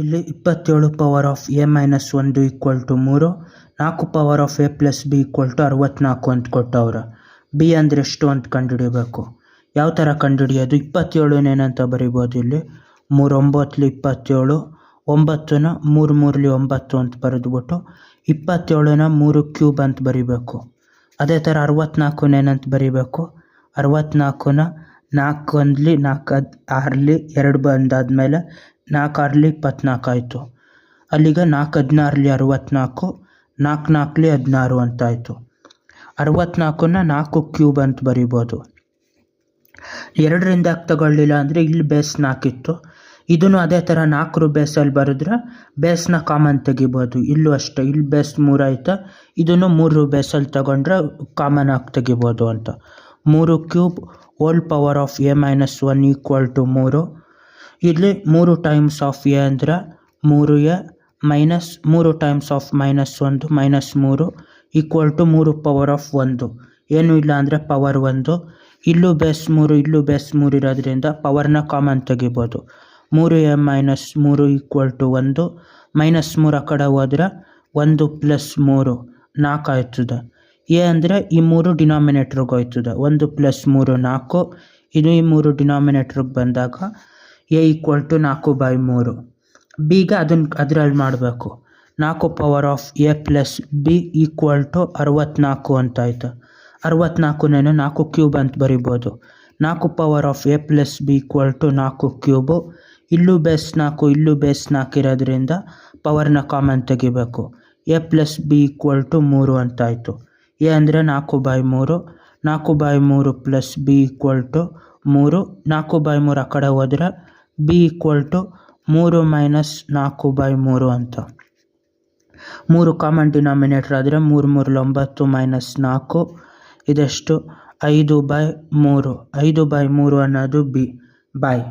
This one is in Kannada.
ಇಲ್ಲಿ 27 power of A minus 1 equal to 3, 4 power of A plus B equal to 64 ಅಂತ ಕೊಟ್ಟವ್ರೆ. ಬಿ ಅಂದರೆ ಎಷ್ಟು ಅಂತ ಕಂಡುಹಿಡಿಬೇಕು. ಯಾವ ಥರ ಕಂಡುಹಿಡಿಯೋದು? 27 ಏನಂತ ಬರಿಬೋದು ಇಲ್ಲಿ 3 9 27, 9ನ 3 3 9 ಅಂತ ಬರೆದ್ಬಿಟ್ಟು 27ನ 3 ಕ್ಯೂಬ್ ಅಂತ ಬರಿಬೇಕು. ಅದೇ ಥರ 64 ಏನಂತ ಬರಿಬೇಕು? 64ನ 4 1 4 6 2 ಬಂದಾದಮೇಲೆ 4 6 24 ಆಯಿತು. ಅಲ್ಲಿಗೆ 4 16 64, 4 4 16 ಅಂತ ಆಯಿತು. 64ನ 4 ಕ್ಯೂಬ್ ಅಂತ ಬರಿಬೋದು. 2ರಿಂದ ತಗೊಳ್ಳಿಲ್ಲ ಅಂದರೆ ಇಲ್ಲಿ ಬೇಸ್ 4 ಇತ್ತು. ಇದನ್ನು ಅದೇ ಥರ 4 ಬೇಸಲ್ಲಿ ಬರೆದ್ರೆ ಬೇಸ್ನ ಕಾಮನ್ ತೆಗಿಬೋದು. ಇಲ್ಲೂ ಅಷ್ಟೇ, ಇಲ್ಲಿ ಬೇಸ್ 3 ಆಯಿತಾ, ಇದನ್ನು 3 ಬೇಸಲ್ಲಿ ತಗೊಂಡ್ರೆ ಕಾಮನ್ ಆಗಿ ತೆಗಿಬೋದು ಅಂತ. 3 cube whole power of A minus 1 equal to 3. ಇಲ್ಲಿ 3 ಟೈಮ್ಸ್ ಆಫ್ ಎ ಅಂದರೆ 3a minus 3 times of minus 1 minus 3 equal to 3 power of 1. ಏನೂ ಇಲ್ಲ ಅಂದರೆ ಪವರ್ 1. ಇಲ್ಲೂ ಬೇಸ್ 3 ಇಲ್ಲೂ ಬೇಸ್ 3 ಇರೋದ್ರಿಂದ ಪವರ್ನ ಕಾಮನ್ ತೆಗಿಬೋದು. 3a minus 3 equal to 1, minus 3 ಆ ಕಡೆ ಹೋದರೆ 1 ಪ್ಲಸ್ 3 4 ಆಯ್ತದೆ. ಎ ಅಂದರೆ ಈ 3 ಡಿನಾಮಿನೇಟ್ರಿಗೆ ಹೋಯ್ತದೆ. 1 ಪ್ಲಸ್ 3 4, ಇದು ಈ 3 ಡಿನಾಮಿನೇಟ್ರಿಗೆ ಬಂದಾಗ ಎ ಈಕ್ವಲ್ ಟು 4/3. ಬಿಗೆ ಅದರಲ್ಲಿ ಮಾಡಬೇಕು. 4 power of A plus B equal to 64 ಅಂತ ಆಯಿತು. 64ನೇನು 4 ಕ್ಯೂಬ್ ಅಂತ ಬರಿಬೋದು. 4 power of A plus B equal to 4 cube. ಇಲ್ಲೂ ಬೇಸ್ 4 ಇಲ್ಲೂ ಬೇಸ್ 4 ಇರೋದ್ರಿಂದ ಪವರ್ನ ಕಾಮನ್ ತೆಗಿಬೇಕು. A plus B equal to 3 ಅಂತ ಆಯಿತು. ಎ ಅಂದರೆ 4/3, 4/3 ಪ್ಲಸ್ ಬಿ ಈಕ್ವಲ್ ಟು 3, 4/3 ಆ ಕಡೆ ಹೋದರೆ ಬಿ ಈಕ್ವಲ್ ಟು 3 ಮೈನಸ್ 4/3 ಅಂತ. 3 ಕಾಮನ್ ಡಿನಾಮಿನೇಟರ್ ಆದರೆ 3 3 9 ಮೈನಸ್ 4 ಇದೆಷ್ಟು 5/3. 5/3 ಅನ್ನೋದು ಬಿ. ಬಾಯ್.